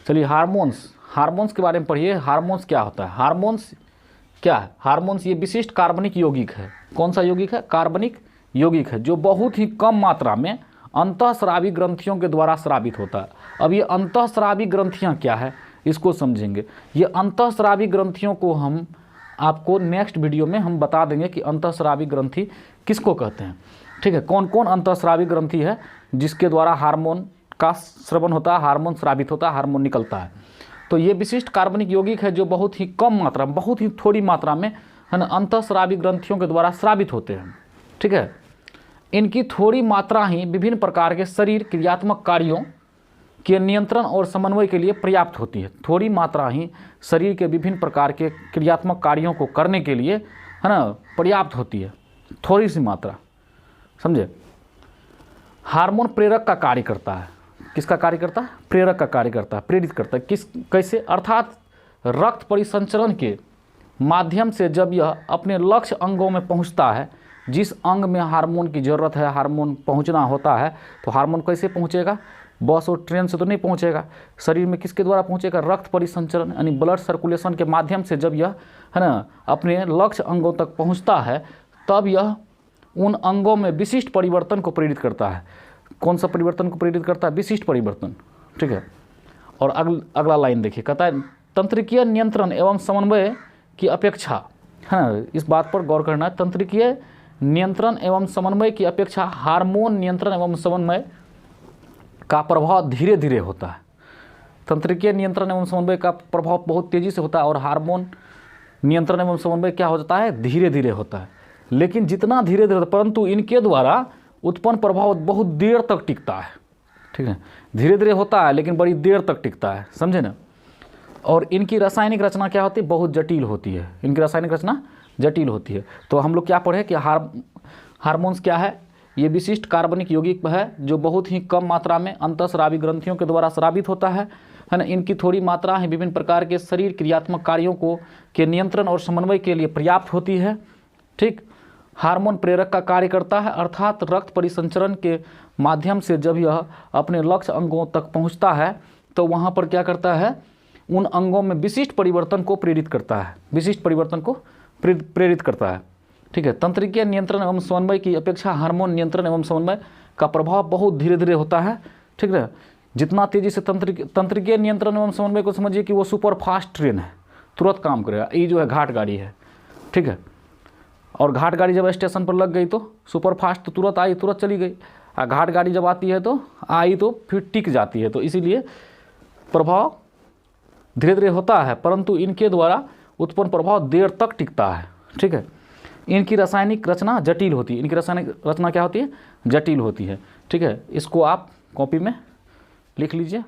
चलिए हार्मोन्स के बारे में पढ़िए। हार्मोन्स क्या होता है? हार्मोन्स क्या है? हार्मोन्स ये विशिष्ट कार्बनिक यौगिक है। कौन सा यौगिक है? कार्बनिक यौगिक है, जो बहुत ही कम मात्रा में अंतःस्रावी ग्रंथियों के द्वारा स्रावित होता है। अब ये अंतःस्रावी ग्रंथियाँ क्या है, इसको समझेंगे। ये अंतःस्रावी ग्रंथियों को हम आपको नेक्स्ट वीडियो में हम बता देंगे कि अंतःस्रावी ग्रंथि किसको कहते हैं। ठीक है, कौन कौन अंतःस्रावी ग्रंथि है जिसके द्वारा हार्मोन का स्रवण होता है, हार्मोन स्रावित होता है, हार्मोन निकलता है। तो ये विशिष्ट कार्बनिक यौगिक है जो बहुत ही कम मात्रा में, बहुत ही थोड़ी मात्रा में है ना, अंतःस्रावी ग्रंथियों के द्वारा स्रावित होते हैं। ठीक है, इनकी थोड़ी मात्रा ही विभिन्न प्रकार के शरीर क्रियात्मक कार्यों के नियंत्रण और समन्वय के लिए पर्याप्त होती है। थोड़ी मात्रा ही शरीर के विभिन्न प्रकार के क्रियात्मक कार्यों को करने के लिए है ना पर्याप्त होती है, थोड़ी सी मात्रा, समझे। हार्मोन प्रेरक का कार्य करता है। किसका कार्य करता है? प्रेरक का कार्य करता है, प्रेरित करता है। कैसे? अर्थात रक्त परिसंचरण के माध्यम से जब यह अपने लक्ष्य अंगों में पहुंचता है, जिस अंग में हार्मोन की ज़रूरत है, हार्मोन पहुंचना होता है, तो हार्मोन कैसे पहुंचेगा? बस और ट्रेन से तो नहीं पहुंचेगा। शरीर में किसके द्वारा पहुंचेगा? रक्त परिसंचरण यानी ब्लड सर्कुलेशन के माध्यम से जब यह है ना अपने लक्ष्य अंगों तक पहुंचता है, तब यह उन अंगों में विशिष्ट परिवर्तन को प्रेरित करता है। कौन सा परिवर्तन को प्रेरित करता है? विशिष्ट परिवर्तन। ठीक है, और अगला लाइन देखिए, कहता है तंत्रिकीय नियंत्रण एवं समन्वय की अपेक्षा, है ना, इस बात पर गौर करना है। तंत्रिकीय नियंत्रण एवं समन्वय की अपेक्षा हार्मोन नियंत्रण एवं समन्वय का प्रभाव धीरे धीरे होता है। तंत्रिकीय नियंत्रण एवं समन्वय का प्रभाव बहुत तेज़ी से होता है, और हार्मोन नियंत्रण एवं समन्वय क्या हो जाता है? धीरे धीरे होता है। लेकिन जितना धीरे धीरे, परंतु इनके द्वारा उत्पन्न प्रभाव बहुत देर तक टिकता है। ठीक है, धीरे धीरे होता है लेकिन बड़ी देर तक टिकता है, समझे ना। और इनकी रासायनिक रचना क्या होती है? बहुत जटिल होती है। इनकी रासायनिक रचना जटिल होती है। तो हम लोग क्या पढ़े कि हार्मोन्स क्या है? ये विशिष्ट कार्बनिक यौगिक है जो बहुत ही कम मात्रा में अंतःस्रावी ग्रंथियों के द्वारा स्रावित होता है ना। इनकी थोड़ी मात्रा है विभिन्न प्रकार के शरीर क्रियात्मक कार्यों के नियंत्रण और समन्वय के लिए पर्याप्त होती है। ठीक, हार्मोन प्रेरक का कार्य करता है, अर्थात रक्त परिसंचरण के माध्यम से जब यह अपने लक्ष्य अंगों तक पहुंचता है, तो वहाँ पर क्या करता है? उन अंगों में विशिष्ट परिवर्तन को प्रेरित करता है, विशिष्ट परिवर्तन को प्रेरित करता है। ठीक है, तंत्रिकीय नियंत्रण एवं समन्वय की अपेक्षा हार्मोन नियंत्रण एवं समन्वय का प्रभाव बहुत धीरे धीरे होता है। ठीक है, जितना तेज़ी से तंत्रिकीय नियंत्रण एवं समन्वय को समझिए कि वो सुपर फास्ट ट्रेन है, तुरंत काम करेगा। ये जो है घाट गाड़ी है। ठीक है, और घाट गाड़ी जब स्टेशन पर लग गई तो सुपर फास्ट तो तुरंत आई, तुरंत चली गई। और घाट गाड़ी जब आती है तो आई तो फिर टिक जाती है। तो इसीलिए प्रभाव धीरे धीरे होता है, परंतु इनके द्वारा उत्पन्न प्रभाव देर तक टिकता है। ठीक है, इनकी रासायनिक रचना जटिल होती है। इनकी रासायनिक रचना क्या होती है? जटिल होती है। ठीक है, इसको आप कॉपी में लिख लीजिए।